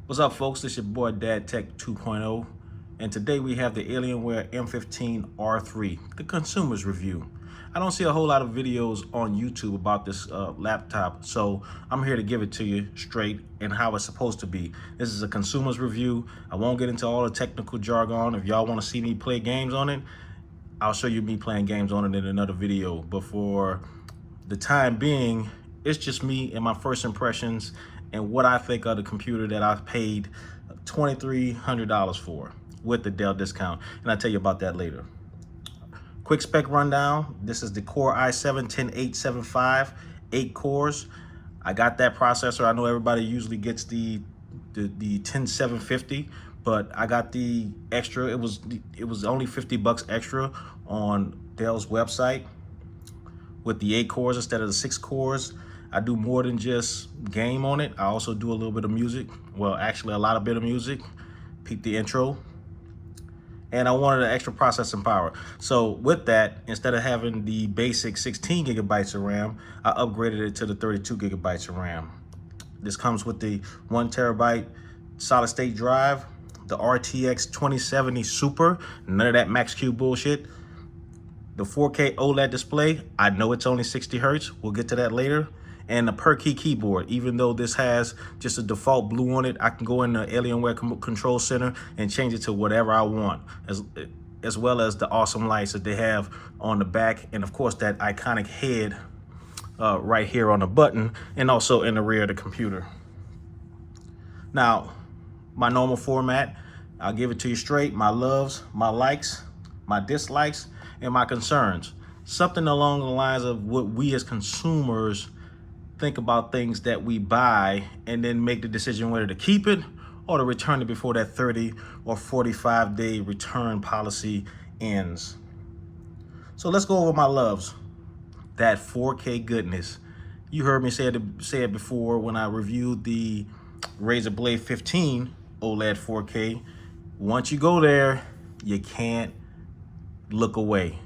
What's up, folks? This is your boy Dad Tech 2.0, and today we have the Alienware M15 R3, the consumer's review. I don't see a whole lot of videos on YouTube about this laptop, so I'm here to give it to you straight and how it's supposed to be. This is a consumer's review. I won't get into all the technical jargon. If y'all want to see me play games on it, I'll show you me playing games on it in another video. But for the time being, it's just me and my first impressions and what I think of the computer that I paid $2,300 for with the Dell discount. And I'll tell you about that later. Quick spec rundown. This is the Core i7-10875, 8 cores. I got that processor. I know everybody usually gets the 10750, but I got the extra. It was only 50 bucks extra on Dell's website with the 8 cores instead of the 6 cores. I do more than just game on it. I also do a little bit of music. Well, actually a bit of music. Peep the intro. And I wanted an extra processing power. So with that, instead of having the basic 16 gigabytes of RAM, I upgraded it to the 32 gigabytes of RAM. This comes with the 1 terabyte solid state drive, the RTX 2070 Super, none of that Max Q bullshit. The 4K OLED display, I know it's only 60 Hertz. We'll get to that later. And the per key keyboard, even though this has just a default blue on it, I can go in the Alienware Control Center and change it to whatever I want, as well as the awesome lights that they have on the back, and of course that iconic head right here on the button, and also in the rear of the computer. Now, my normal format, I'll give it to you straight: my loves, my likes, my dislikes, and my concerns. Something along the lines of what we as consumers think about things that we buy, and then make the decision whether to keep it or to return it before that 30 or 45 day return policy ends. So let's go over my loves. That 4K goodness. You heard me say it before when I reviewed the Razer Blade 15 OLED 4K. Once you go there, you can't look away.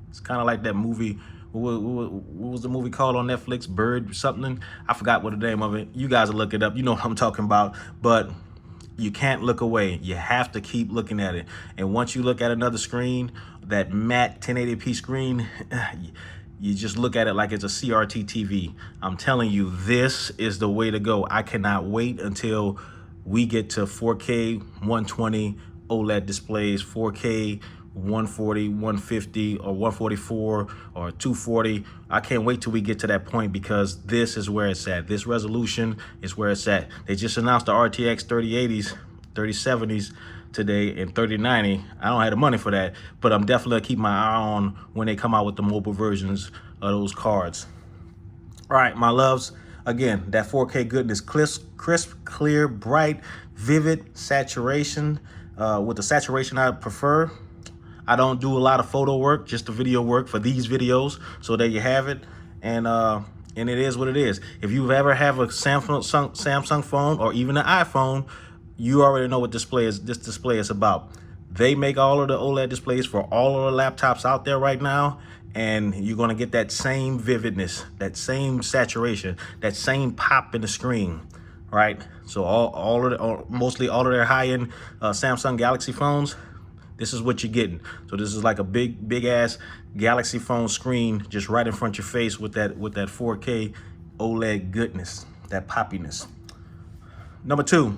It's kind of like that movie. What was the movie called on Netflix? Bird something? I forgot what the name of it. You guys will look it up. You know what I'm talking about. But you can't look away. You have to keep looking at it. And once you look at another screen, that matte 1080p screen, you just look at it like it's a CRT TV. I'm telling you, this is the way to go. I cannot wait until we get to 4K 120 OLED displays, 4K 140, 150, or 144, or 240. I can't wait till we get to that point, because this is where it's at. This resolution is where it's at. They just announced the RTX 3080s, 3070s today, and 3090. I don't have the money for that, but I'm definitely gonna keep my eye on when they come out with the mobile versions of those cards. All right, my loves. Again, that 4K goodness, crisp, clear, bright, vivid saturation. With the saturation I prefer. I don't do a lot of photo work, just the video work for these videos. So there you have it. And it is what it is. If you've ever have a Samsung phone or even an iPhone, you already know what this display is about. They make all of the OLED displays for all of the laptops out there right now, and you're gonna get that same vividness, that same saturation, that same pop in the screen, right? So mostly all of their high-end Samsung Galaxy phones, this is what you're getting. So this is like a big ass Galaxy phone screen just right in front of your face with that 4K OLED goodness, that poppiness. Number 2,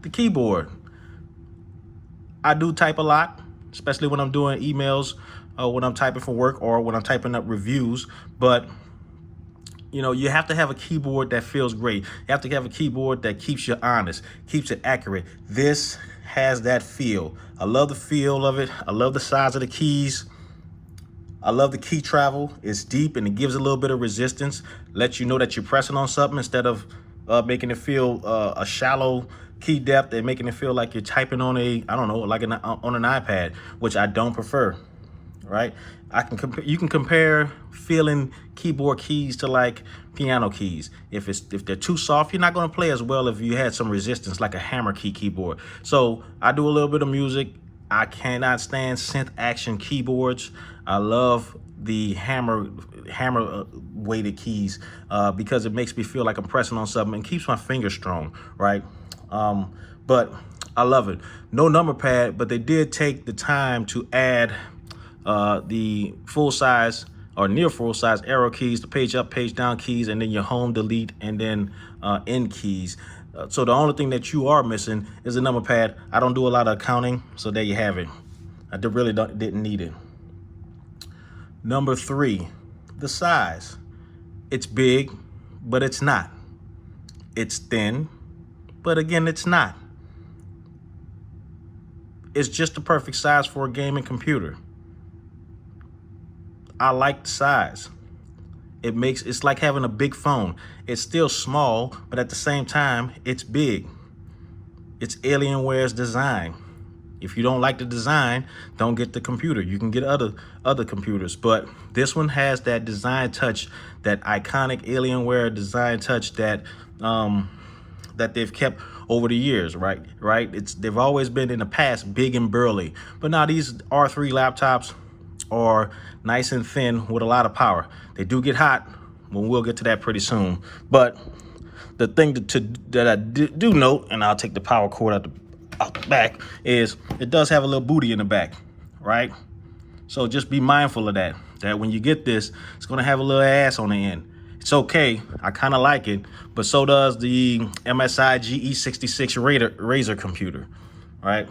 the keyboard. I do type a lot, especially when I'm doing emails, when I'm typing for work, or when I'm typing up reviews. But you know, you have to have a keyboard that feels great. You have to have a keyboard that keeps you honest, keeps it accurate. This has that feel. I love the feel of it. I love the size of the keys. I love the key travel. It's deep and it gives a little bit of resistance. Lets you know that you're pressing on something instead of making it feel a shallow key depth and making it feel like you're typing on on an iPad, which I don't prefer. Right? You can compare feeling keyboard keys to like piano keys. If they're too soft, you're not going to play as well if you had some resistance, like a hammer key keyboard. So I do a little bit of music. I cannot stand synth action keyboards. I love the hammer weighted keys because it makes me feel like I'm pressing on something and keeps my fingers strong, right? But I love it. No number pad, but they did take the time to add the full size or near full size arrow keys, the page up, page down keys, and then your home, delete, and then end keys. So the only thing that you are missing is the number pad. I don't do a lot of accounting, so there you have it. I really didn't need it. Number 3, the size. It's big, but it's not. It's thin, but again, it's not. It's just the perfect size for a gaming computer. I like the size. It's like having a big phone. It's still small, but at the same time, it's big. It's Alienware's design. If you don't like the design, don't get the computer. You can get other computers, but this one has that design touch, that iconic Alienware design touch that that they've kept over the years, right? They've always been in the past big and burly, but now these R3 laptops are nice and thin with a lot of power. They do get hot, well, we'll get to that pretty soon. But the thing that I do note, and I'll take the power cord out the back, is it does have a little booty in the back, right? So just be mindful of that when you get this, it's gonna have a little ass on the end. It's okay, I kind of like it, but so does the MSI GE66 Razer computer, right?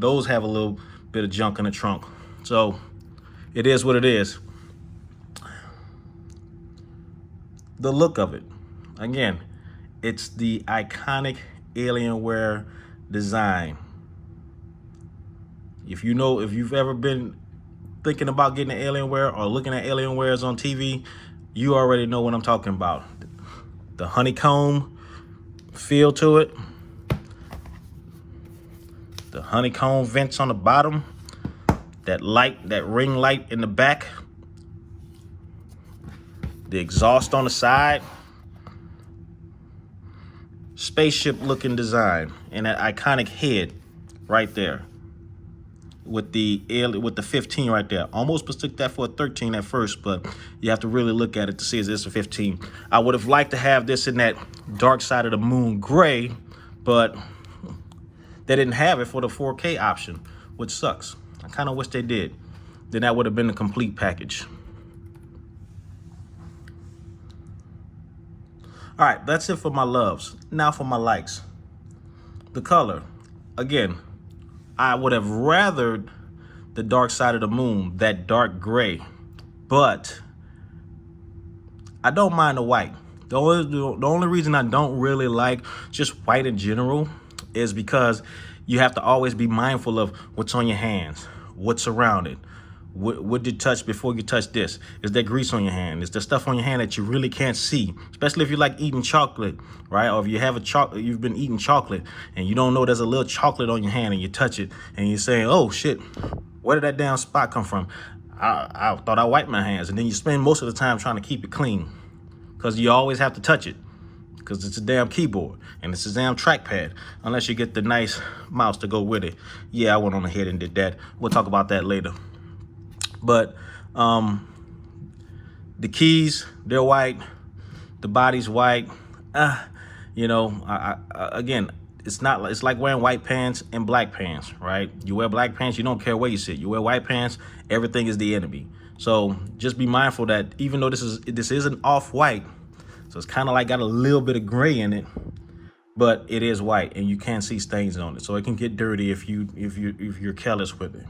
Those have a little bit of junk in the trunk. So it is what it is. The look of it, again, it's the iconic Alienware design. If you've ever been thinking about getting an Alienware or looking at Alienwares on TV, you already know what I'm talking about. The honeycomb feel to it, the honeycomb vents on the bottom, that light, that ring light in the back, the exhaust on the side, spaceship looking design, and that iconic head right there with the 15 right there. Almost mistook that for a 13 at first, but you have to really look at it to see is this a 15. I would have liked to have this in that dark side of the moon gray, but they didn't have it for the 4K option, which sucks. I kind of wish they did. Then that would have been a complete package. All right, that's it for my loves. Now for my likes. The color. Again, I would have rathered the dark side of the moon, that dark gray, but I don't mind the white. The only reason I don't really like just white in general is because you have to always be mindful of what's on your hands, what's around it. What did you touch before you touch this? Is there grease on your hand? Is there stuff on your hand that you really can't see? Especially if you like eating chocolate, right? Or if you have you've been eating chocolate and you don't know there's a little chocolate on your hand and you touch it and you're saying, oh shit, where did that damn spot come from? I thought I wiped my hands. And then you spend most of the time trying to keep it clean because you always have to touch it because it's a damn keyboard and it's a damn trackpad unless you get the nice mouse to go with it. Yeah, I went on ahead and did that. We'll talk about that later. But the keys, they're white. The body's white. You know, again, it's like wearing white pants and black pants, right? You wear black pants, you don't care where you sit. You wear white pants, everything is the enemy. So just be mindful that even though this is an off-white, so it's kind of like got a little bit of gray in it, but it is white and you can see stains on it. So it can get dirty if you're careless with it.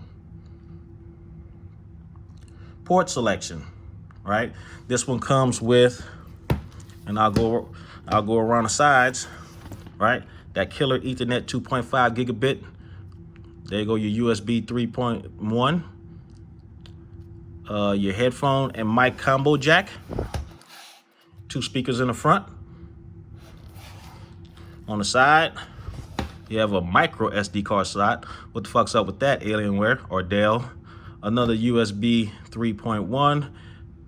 Port selection, right? This one comes with, and I'll go around the sides, right? That killer Ethernet 2.5 gigabit. There you go, your USB 3.1. Your headphone and mic combo jack. 2 speakers in the front. On the side, you have a micro SD card slot. What the fuck's up with that, Alienware or Dell? Another USB 3.1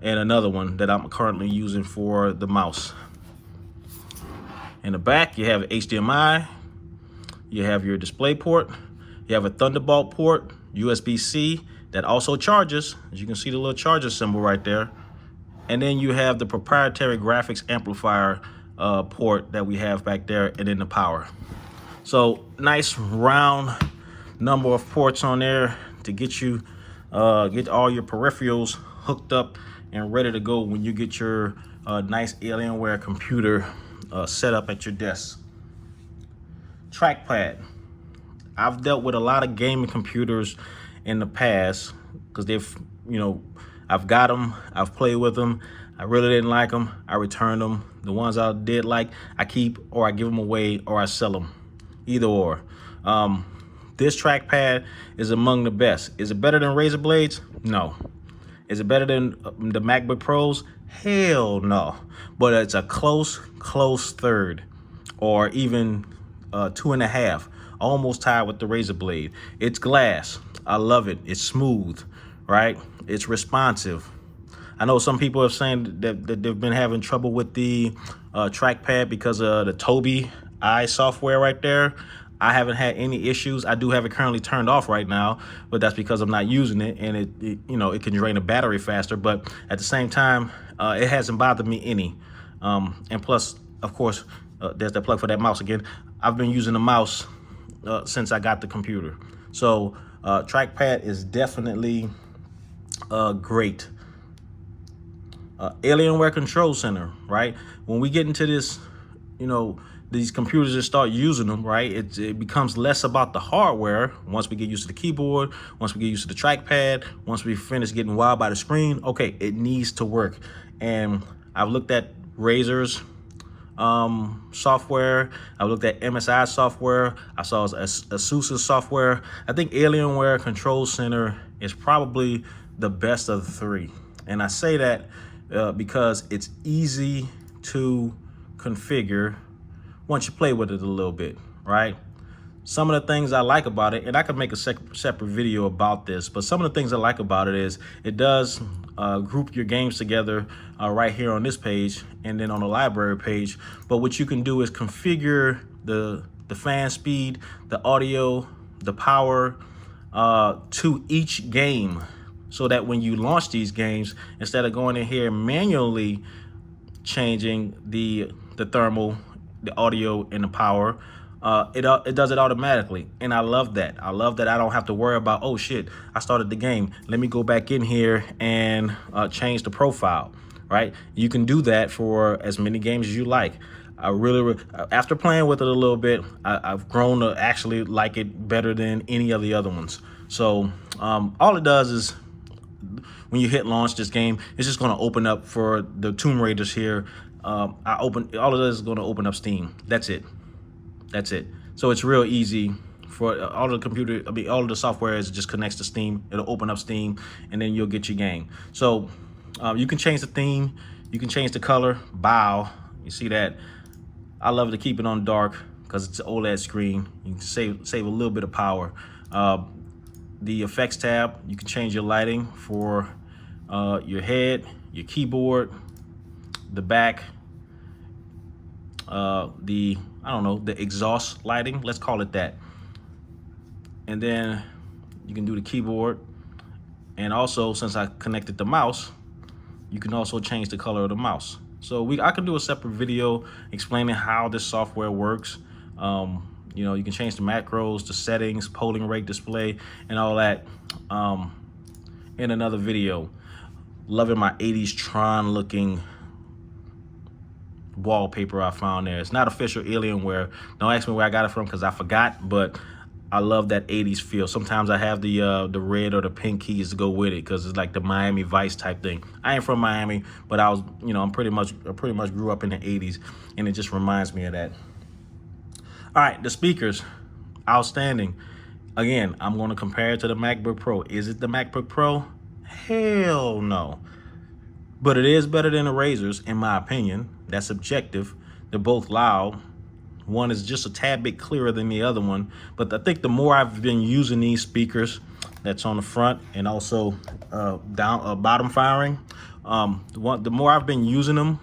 and another one that I'm currently using for the mouse. In the back, you have HDMI, you have your display port, you have a Thunderbolt port, USB-C that also charges, as you can see the little charger symbol right there. And then you have the proprietary graphics amplifier port that we have back there, and then the power. So nice round number of ports on there to get you get all your peripherals hooked up and ready to go when you get your nice Alienware computer set up at your desk. Trackpad. I've dealt with a lot of gaming computers in the past because I've got them, I've played with them. I really didn't like them, I returned them. The ones I did like, I keep, or I give them away, or I sell them. Either or. This trackpad is among the best. Is it better than Razer Blades? No. Is it better than the MacBook Pros? Hell no. But it's a close third, or even 2.5. Almost tied with the Razer Blade. It's glass. I love it. It's smooth, right? It's responsive. I know some people are saying that they've been having trouble with the trackpad because of the Tobii Eye software right there. I haven't had any issues. I do have it currently turned off right now, but that's because I'm not using it, and it can drain the battery faster. But at the same time, it hasn't bothered me any. And plus, of course, there's that plug for that mouse again. I've been using the mouse since I got the computer. So trackpad is definitely great. Alienware Control Center, right? When we get into this, these computers and start using them, right? It becomes less about the hardware. Once we get used to the keyboard, once we get used to the trackpad, once we finish getting wild by the screen, okay, it needs to work. And I've looked at Razer's software. I looked at MSI software. I saw ASUS's software. I think Alienware Control Center is probably the best of the three. And I say that because it's easy to configure once you play with it a little bit, right? Some of the things I like about it, and I could make a separate video about this, but some of the things I like about it is it does group your games together right here on this page and then on the library page. But what you can do is configure the fan speed, the audio, the power to each game, so that when you launch these games, instead of going in here manually changing the thermal, the audio, and the power, it does it automatically. And I love that. I love that I don't have to worry about, oh shit, I started the game, let me go back in here and change the profile, right? You can do that for as many games as you like. I really, after playing with it a little bit, I've grown to actually like it better than any of the other ones. So all it does is, when you hit launch this game, it's just going to open up for the Tomb Raiders here. All it does is going to open up Steam. That's it. So it's real easy for all of all of the software is just connects to Steam. It'll open up Steam, and then you'll get your game. So you can change the theme, you can change the color. Bow, you see that? I love to keep it on dark because it's an OLED screen. You can save a little bit of power. The effects tab, you can change your lighting for your head, your keyboard, the back, the exhaust lighting, let's call it that. And then you can do the keyboard. And also, since I connected the mouse, you can also change the color of the mouse. So I can do a separate video explaining how this software works. You can change the macros, the settings, polling rate, display, and all that in another video. Loving my 80s Tron looking wallpaper I found there. It's not official Alienware. Don't ask me where I got it from because I forgot, but I love that 80s feel. Sometimes I have the red or the pink keys to go with it because it's like the Miami Vice type thing. I ain't from Miami, but I was, I pretty much grew up in the 80s, and it just reminds me of that. All right, the speakers, outstanding. Again, I'm going to compare it to the MacBook Pro. Is it the MacBook Pro? Hell no. But it is better than the Razers, in my opinion. That's subjective. They're both loud. One is just a tad bit clearer than the other one. But I think the more I've been using these speakers that's on the front and also bottom firing, the more I've been using them,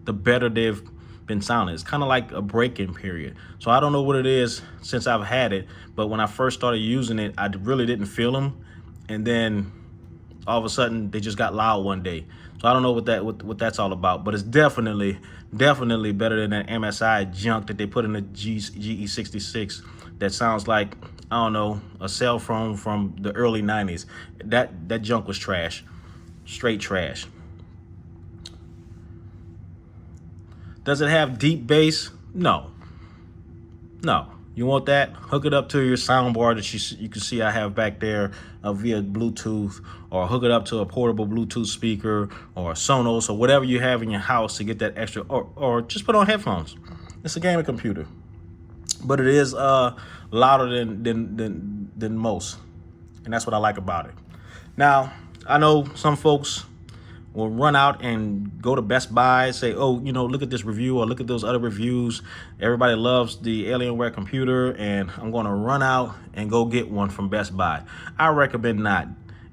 the better they've been sounding. It's kind of like a break-in period. So I don't know what it is since I've had it, but when I first started using it, I really didn't feel them. And then all of a sudden they just got loud one day. So I don't know what that's all about, but it's definitely better than that MSI junk that they put in the GE66 that sounds like, I don't know, a cell phone from the early 90s. That junk was trash, straight trash. Does it have deep bass? No. You want that? Hook it up to your soundbar that you can see I have back there via Bluetooth, or hook it up to a portable Bluetooth speaker or Sonos or whatever you have in your house to get that extra, or just put on headphones. It's a gaming computer, but it is louder than most, and that's what I like about it. Now, I know some folks will run out and go to Best Buy and say, oh, look at this review or look at those other reviews. Everybody loves the Alienware computer, and I'm going to run out and go get one from Best Buy. I recommend not.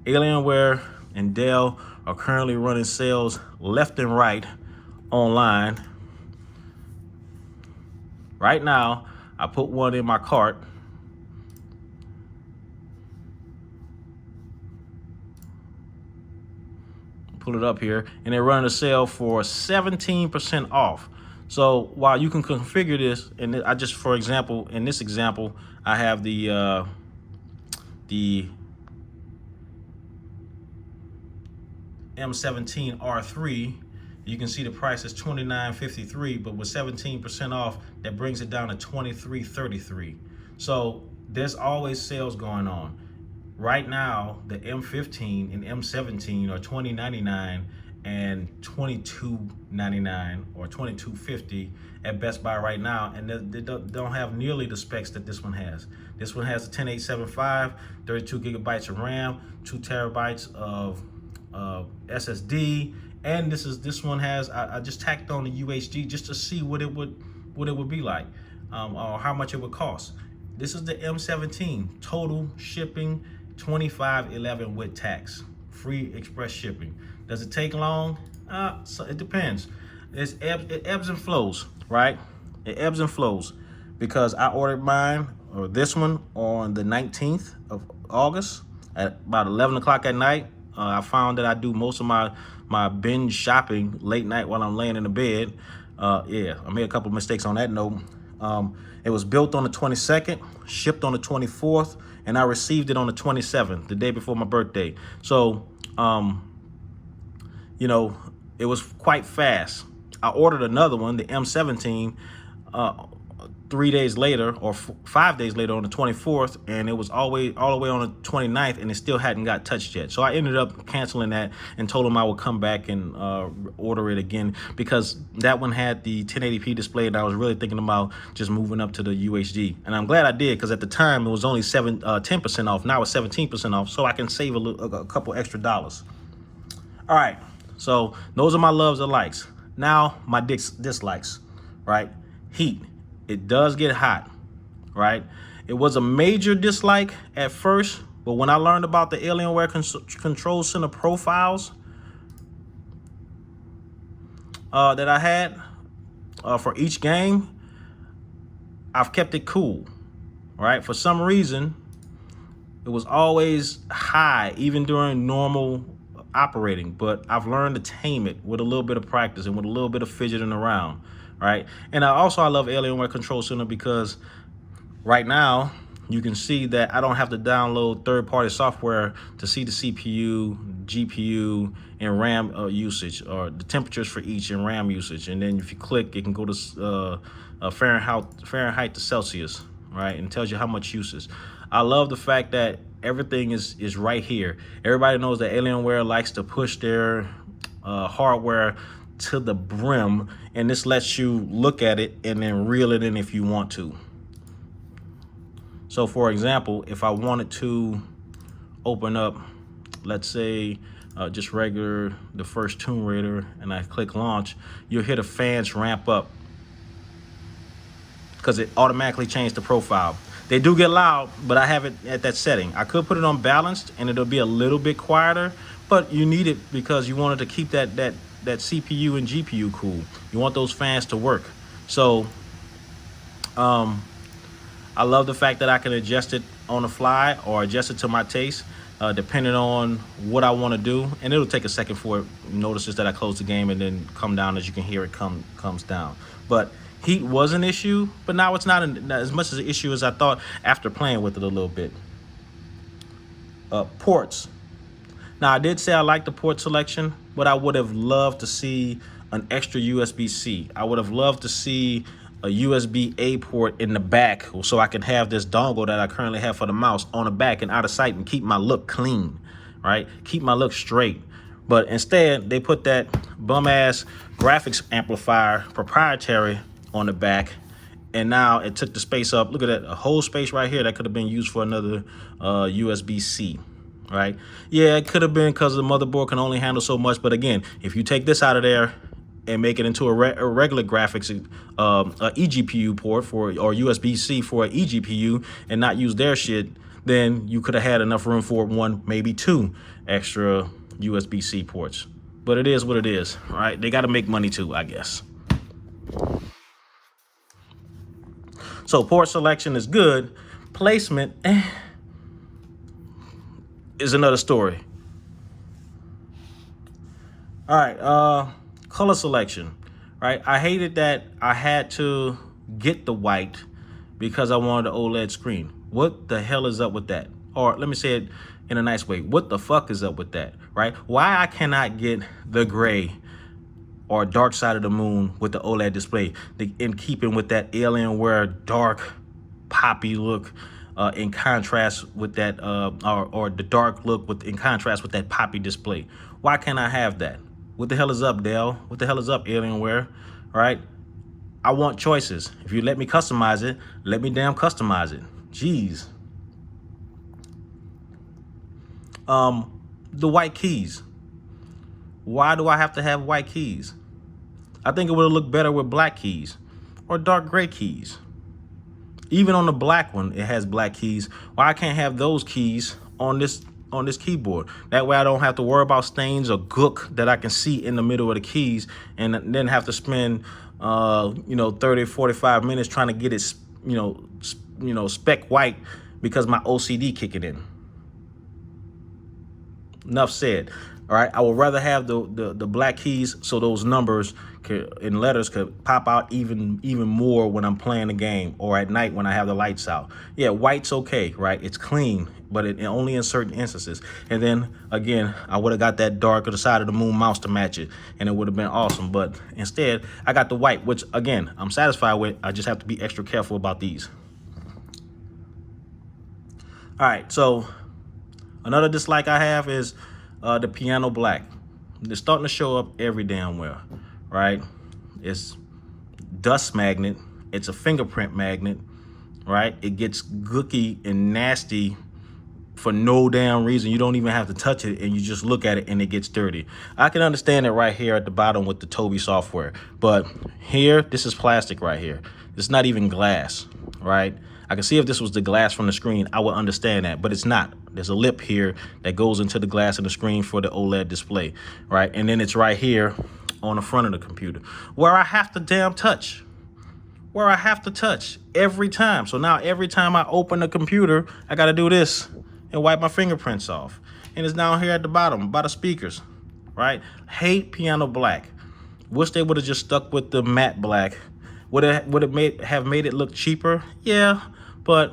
Alienware and Dell are currently running sales left and right online. Right now, I put one in my cart. Pull it up here, and they're running a sale for 17% off. So while you can configure this, and I just, for example, in this example, I have the M17 R3. You can see the price is $29.53, but with 17% off, that brings it down to $23.33. So there's always sales going on. Right now, the M15 and M17 are $20.99 and $22.99 or $22.50 at Best Buy right now, and they don't have nearly the specs that this one has. This one has a 10875, 32 gigabytes of RAM, 2 terabytes of SSD, and this one has, I just tacked on the UHD just to see what it would be like, or how much it would cost. This is the M17, total shipping $25.11 with tax, free express shipping. Does it take long? So it depends. It ebbs and flows, right? It ebbs and flows, because I ordered mine, or this one, on the 19th of August at about 11 o'clock at night. I found that I do most of my binge shopping late night while I'm laying in the bed. Yeah, I made a couple of mistakes on that note. It was built on the 22nd, shipped on the 24th, and I received it on the 27th, the day before my birthday. So, it was quite fast. I ordered another one, the M17, 3 days later, or 5 days later, on the 24th, and it was all the way on the 29th, and it still hadn't got touched yet. So I ended up canceling that and told them I would come back and order it again, because that one had the 1080p display, and I was really thinking about just moving up to the UHD. And I'm glad I did, because at the time it was only 10% off. Now it's 17% off, so I can save a couple extra dollars. All right, so those are my loves and likes. Now my dislikes, right? Heat. It does get hot, right? It was a major dislike at first, but when I learned about the Alienware Control Center profiles that I had for each game, I've kept it cool, right? For some reason, it was always high, even during normal operating, but I've learned to tame it with a little bit of practice and with a little bit of fidgeting around. Right, and I love Alienware Control Center, because right now you can see that I don't have to download third-party software to see the CPU, GPU, and RAM usage, or the temperatures for each and RAM usage. And then if you click, it can go to Fahrenheit to Celsius, right, and tells you how much usage. I love the fact that everything is right here. Everybody knows that Alienware likes to push their hardware to the brim, and this lets you look at it and then reel it in if you want to. So for example, if I wanted to open up, let's say just regular, the first Tomb Raider, and I click launch, you'll hear the fans ramp up, because it automatically changed the profile. They do get loud, but I have it at that setting. I could put it on balanced and it'll be a little bit quieter, but you need it because you wanted to keep that CPU and GPU cool. You want those fans to work. So I love the fact that I can adjust it on the fly or adjust it to my taste. depending on what I want to do. And it'll take a second for it notices that I close the game and then come down. As you can hear, it comes down. But heat was an issue, but now it's not as much as an issue as I thought after playing with it a little bit. Ports. Now, I did say I like the port selection, but I would have loved to see an extra USB-C. I would have loved to see a USB-A port in the back so I can have this dongle that I currently have for the mouse on the back and out of sight and keep my look clean, right? Keep my look straight. But instead, they put that bum-ass graphics amplifier proprietary on the back, and now it took the space up. Look at that, a whole space right here that could have been used for another USB-C. Right? Yeah, it could have been because the motherboard can only handle so much. But again, if you take this out of there and make it into a regular graphics a eGPU port or USB-C for an eGPU and not use their shit, then you could have had enough room for one, maybe two extra USB-C ports. But it is what it is, right? They got to make money too, I guess. So port selection is good. Placement, is another story. All right, color selection, right? I hated that I had to get the white because I wanted an OLED screen. What the hell is up with that? Or let me say it in a nice way. What the fuck is up with that, right? Why I cannot get the gray or dark side of the moon with the OLED display in keeping with that Alienware dark poppy look, in contrast with that, or the dark look in contrast with that poppy display. Why can't I have that? What the hell is up, Dell? What the hell is up, Alienware? All right, I want choices. If you let me customize it, let me damn customize it. Jeez. The white keys. Why do I have to have white keys? I think it would have looked better with black keys or dark gray keys. Even on the black one, it has black keys. Why I can't have those keys on this keyboard? That way I don't have to worry about stains or gook that I can see in the middle of the keys and then have to spend 30, 45 minutes trying to get it spec white because my OCD kicking in. Enough said. All right, I would rather have the black keys so those numbers and letters could pop out even more when I'm playing the game or at night when I have the lights out. Yeah, white's okay, right? It's clean, but it only in certain instances. And then again, I would have got that dark of the side of the moon mouse to match it, and it would have been awesome. But instead, I got the white, which again, I'm satisfied with. I just have to be extra careful about these. All right, so another dislike I have is the piano black. It's starting to show up every damn where, right? It's dust magnet. It's a fingerprint magnet, right? It gets gooky and nasty for no damn reason. You don't even have to touch it, and you just look at it and it gets dirty. I can understand it right here at the bottom with the Tobii software, but here, this is plastic right here. It's not even glass, right? I can see if this was the glass from the screen, I would understand that, but it's not. There's a lip here that goes into the glass of the screen for the OLED display, right? And then it's right here on the front of the computer where I have to damn touch, every time. So now every time I open the computer, I got to do this and wipe my fingerprints off. And it's down here at the bottom by the speakers, right? Hate piano black. Wish they would have just stuck with the matte black. Would it have made it look cheaper? Yeah, but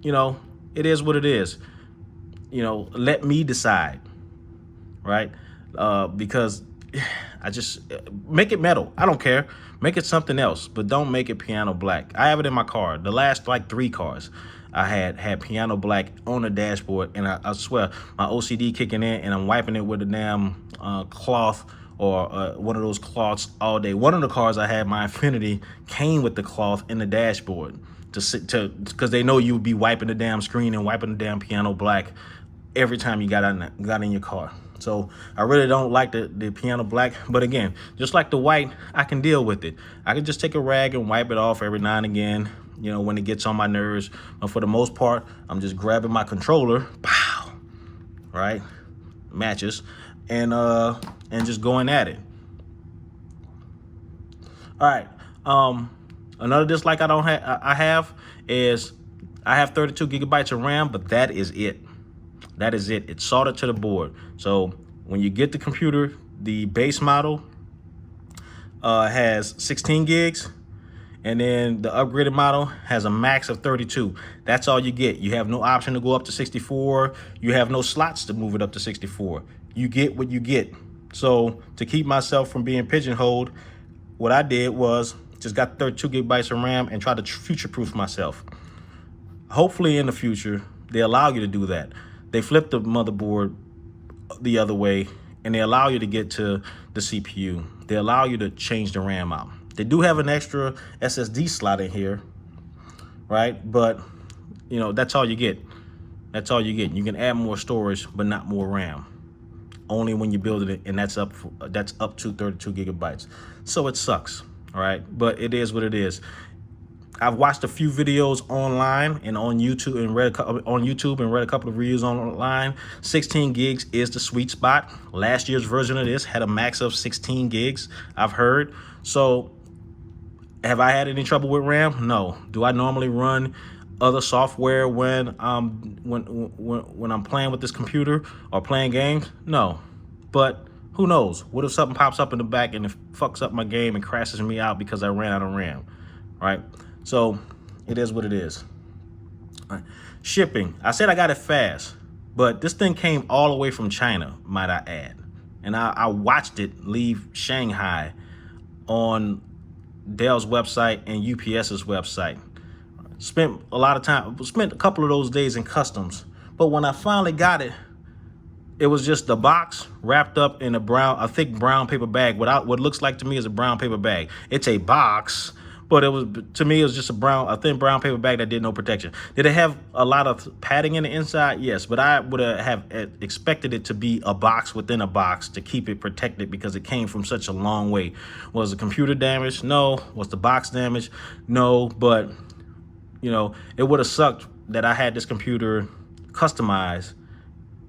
it is what it is. Let me decide, right? Because I just make it metal. I don't care. Make it something else, but don't make it piano black. I have it in my car. The last like 3 cars I had piano black on the dashboard, and I swear my OCD kicking in, and I'm wiping it with a damn cloth or one of those cloths all day. One of the cars I had, my Infinity, came with the cloth in the dashboard because they know you would be wiping the damn screen and wiping the damn piano black every time you got in your car. So I really don't like the piano black, but again, just like the white, I can deal with it. I can just take a rag and wipe it off every now and again, when it gets on my nerves. But for the most part, I'm just grabbing my controller, pow, right, matches, and just going at it. All right, another dislike I have is I have 32 gigabytes of RAM, but that is it. That is it. It's soldered to the board. So when you get the computer, the base model has 16 gigs. And then the upgraded model has a max of 32. That's all you get. You have no option to go up to 64. You have no slots to move it up to 64. You get what you get. So to keep myself from being pigeonholed, what I did was just got 32 gigabytes of RAM and tried to future-proof myself. Hopefully in the future, they allow you to do that. They flip the motherboard the other way and they allow you to get to the CPU. They allow you to change the RAM out. They do have an extra SSD slot in here, right? But, you know, that's all you get. That's all you get. You can add more storage, but not more RAM. Only when you build it, and that's up to 32 gigabytes. So it sucks, all right? But it is what it is. I've watched a few videos online and on YouTube and read a couple of reviews online. 16 gigs is the sweet spot. Last year's version of this had a max of 16 gigs, I've heard. So have I had any trouble with RAM? No. Do I normally run other software when I'm playing with this computer or playing games? No. But who knows? What if something pops up in the back and it fucks up my game and crashes me out because I ran out of RAM, right? So it is what it is. All right. Shipping. I said I got it fast, but this thing came all the way from China, might I add. And I watched it leave Shanghai on Dell's website and UPS's website. Spent a lot of time, spent a couple of those days in customs. But when I finally got it, it was just the box wrapped up in a thick brown paper bag without what looks like to me is a brown paper bag. It's a box, but to me, it was just a thin brown paper bag that did no protection. Did it have a lot of padding in the inside? Yes, but I would have expected it to be a box within a box to keep it protected because it came from such a long way. Was the computer damaged? No. Was the box damaged? No. But, you know, it would have sucked that I had this computer customized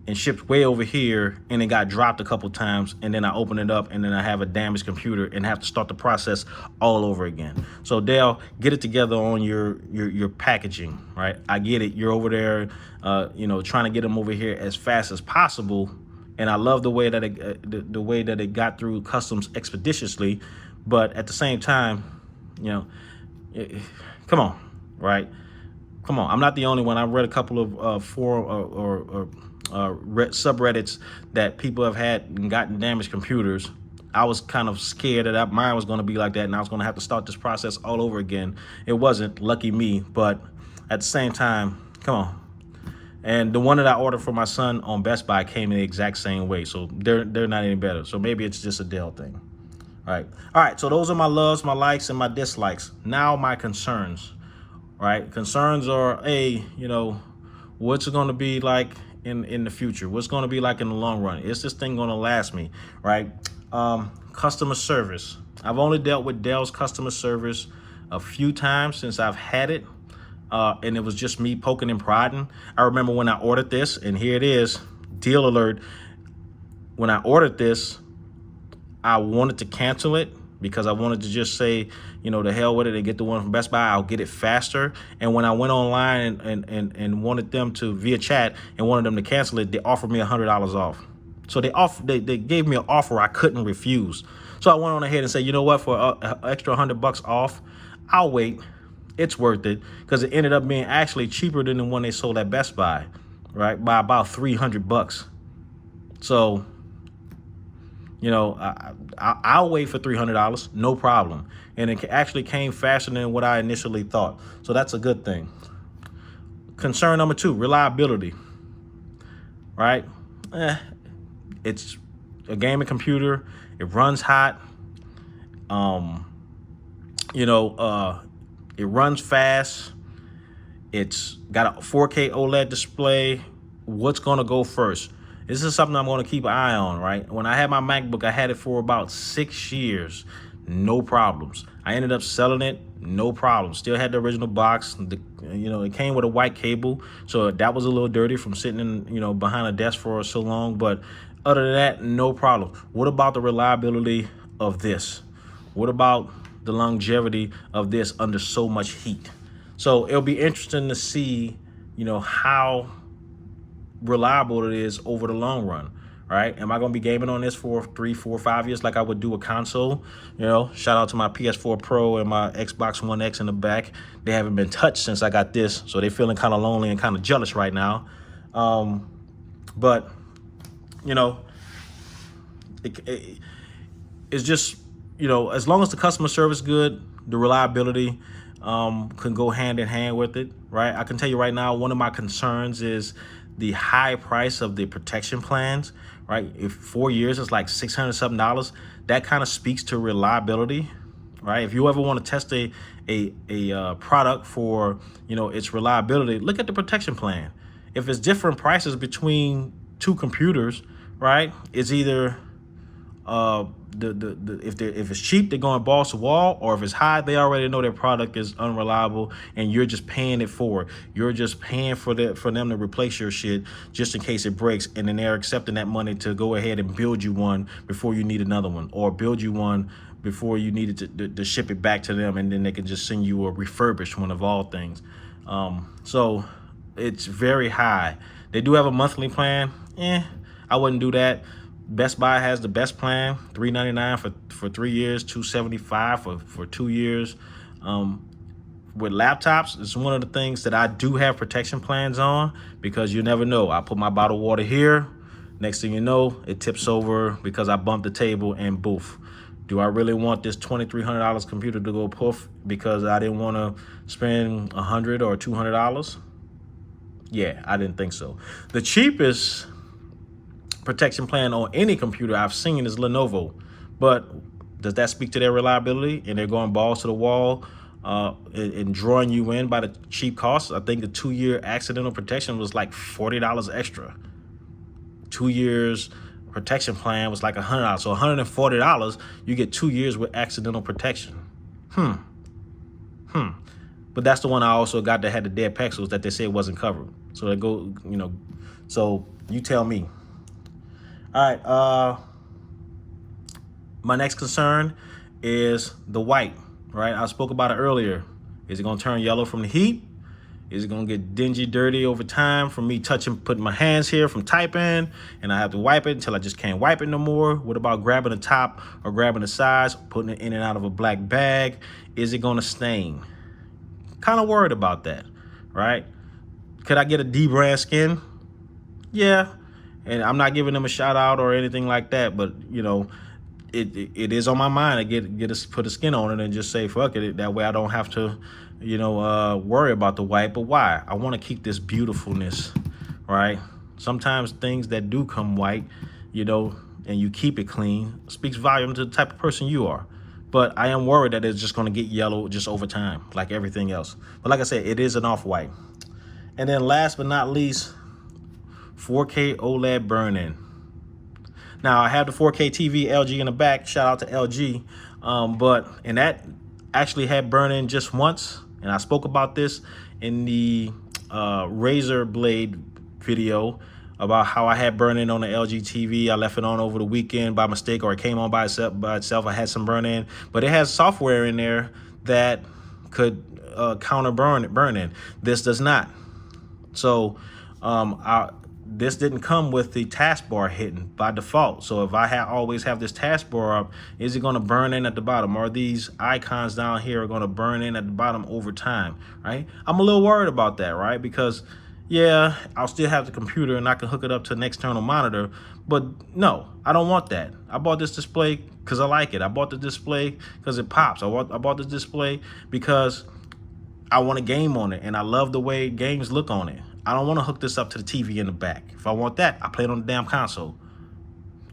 and shipped way over here and it got dropped a couple times and then I open it up and then I have a damaged computer and have to start the process all over again. So Dell, get it together on your packaging, right? I get it. You're over there, you know, trying to get them over here as fast as possible. And I love the way that it got through customs expeditiously. But at the same time, you know, come on, right? Come on. I'm not the only one. I've read a couple of subreddits that people have had and gotten damaged computers. I was kind of scared that mine was going to be like that and I was going to have to start this process all over again. It wasn't, lucky me, but at the same time, come on. And the one that I ordered for my son on Best Buy came in the exact same way, so they're not any better. So maybe it's just a Dell thing. All right, so those are my loves, my likes, and my dislikes. Now my concerns, right? Concerns are, you know, what's it going to be like in the future? What's going to be like in the long run? Is this thing going to last me, right? Customer service. I've only dealt with Dell's customer service a few times since I've had it, and it was just me poking and prodding. I remember when I ordered this, and here it is, deal alert. When I ordered this, I wanted to cancel it because I wanted to just say, you know, the hell with it and get the one from Best Buy. I'll get it faster. And when I went online and wanted them to, via chat, and wanted them to cancel it, they offered me $100 off. So they gave me an offer I couldn't refuse. So I went on ahead and said, you know what, for an extra $100 off, I'll wait. It's worth it, because it ended up being actually cheaper than the one they sold at Best Buy, right, by about $300. So, you know, I'll wait for $300, no problem. And it actually came faster than what I initially thought. So that's a good thing. Concern number 2, reliability, right? It's a gaming computer. It runs hot. You know, it runs fast. It's got a 4K OLED display. What's going to go first? This is something I'm going to keep an eye on, right? When I had my MacBook, I had it for about 6 years. No problems. I ended up selling it. No problem. Still had the original box. You know, it came with a white cable. So that was a little dirty from sitting in, you know, behind a desk for so long. But other than that, no problem. What about the reliability of this? What about the longevity of this under so much heat? So it'll be interesting to see, you know, how reliable it is over the long run. Right? Am I going to be gaming on this for 3, 4, 5 years like I would do a console? You know, shout out to my PS4 Pro and my Xbox One X in the back. They haven't been touched since I got this, so they're feeling kind of lonely and kind of jealous right now. But, you know, it's just, you know, as long as the customer service is good, the reliability can go hand in hand with it, right? I can tell you right now, one of my concerns is the high price of the protection plans, right? If 4 years is like $600 something, that kind of speaks to reliability, right? If you ever want to test a product for, you know, its reliability, look at the protection plan. If it's different prices between two computers, right? It's either if it's cheap, they're going balls to wall, or if it's high, they already know their product is unreliable, and you're just paying it for it. You're just paying for them to replace your shit just in case it breaks, and then they're accepting that money to go ahead and build you one before you need another one, or build you one before you needed to ship it back to them, and then they can just send you a refurbished one of all things. So it's very high. They do have a monthly plan. I wouldn't do that. Best Buy has the best plan, $399 for 3 years, $275 for 2 years. With laptops, it's one of the things that I do have protection plans on, because you never know. I put my bottled water here. Next thing you know, it tips over because I bumped the table, and boof. Do I really want this $2,300 computer to go poof because I didn't want to spend $100 or $200? Yeah, I didn't think so. The cheapest protection plan on any computer I've seen is Lenovo, but does that speak to their reliability? And they're going balls to the wall and drawing you in by the cheap costs. I think the 2-year accidental protection was like $40 extra. 2 years protection plan was like $100, so $140 you get 2 years with accidental protection. But that's the one I also got that had the dead pixels that they said wasn't covered. So they go, you know, so you tell me. All right, my next concern is the white, right? I spoke about it earlier. Is it gonna turn yellow from the heat? Is it gonna get dingy, dirty over time from me putting my hands here from typing, and I have to wipe it until I just can't wipe it no more? What about grabbing the top or grabbing the sides, putting it in and out of a black bag? Is it gonna stain? Kind of worried about that, right? Could I get a D brand skin? Yeah. And I'm not giving them a shout out or anything like that, but you know, it is on my mind to put a skin on it and just say fuck it. That way I don't have to, you know, worry about the white. But why? I want to keep this beautifulness, right? Sometimes things that do come white, you know, and you keep it clean, speaks volume to the type of person you are. But I am worried that it's just going to get yellow just over time, like everything else. But like I said, it is an off-white. And then last but not least, 4K OLED burn-in. Now, I have the 4K TV LG in the back. Shout out to LG. And that actually had burn-in just once. And I spoke about this in the razor blade video about how I had burn-in on the LG TV. I left it on over the weekend by mistake, or it came on by itself. I had some burn-in. But it has software in there that could counter burn-in. This does not. So this didn't come with the taskbar hidden by default. So if I always have this taskbar up, is it going to burn in at the bottom? Are these icons down here going to burn in at the bottom over time, right? I'm a little worried about that, right? Because yeah, I'll still have the computer and I can hook it up to an external monitor, but no, I don't want that. I bought this display because I like it. I bought the display because it pops. I bought the display because I want to game on it, and I love the way games look on it. I don't want to hook this up to the TV in the back. If I want that, I play it on the damn console.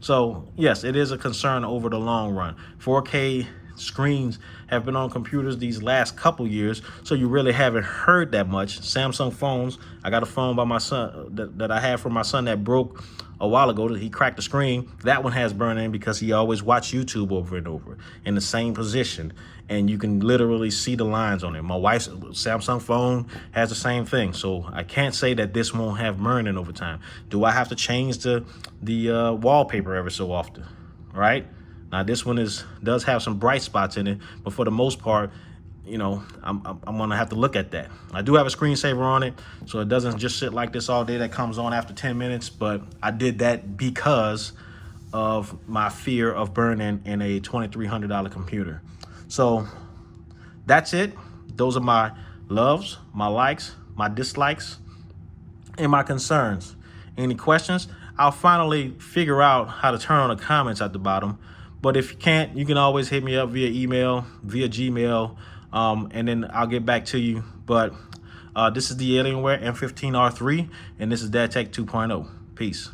So yes, it is a concern over the long run. 4K screens have been on computers these last couple years, so you really haven't heard that much. Samsung phones, I got a phone by my son that I had from my son that broke a while ago. He cracked the screen. That one has burn-in because he always watched YouTube over and over in the same position, and you can literally see the lines on it. My wife's Samsung phone has the same thing, so I can't say that this won't have burn-in over time. Do I have to change the wallpaper every so often, right? Now this one does have some bright spots in it, but for the most part, you know, I'm gonna have to look at that. I do have a screensaver on it, so it doesn't just sit like this all day. That comes on after 10 minutes, but I did that because of my fear of burning in a $2,300 computer. So that's it. Those are my loves, my likes, my dislikes, and my concerns. Any questions? I'll finally figure out how to turn on the comments at the bottom. But if you can't, you can always hit me up via email, via Gmail, and then I'll get back to you. But this is the Alienware M15R3, and this is DadTech 2.0. Peace.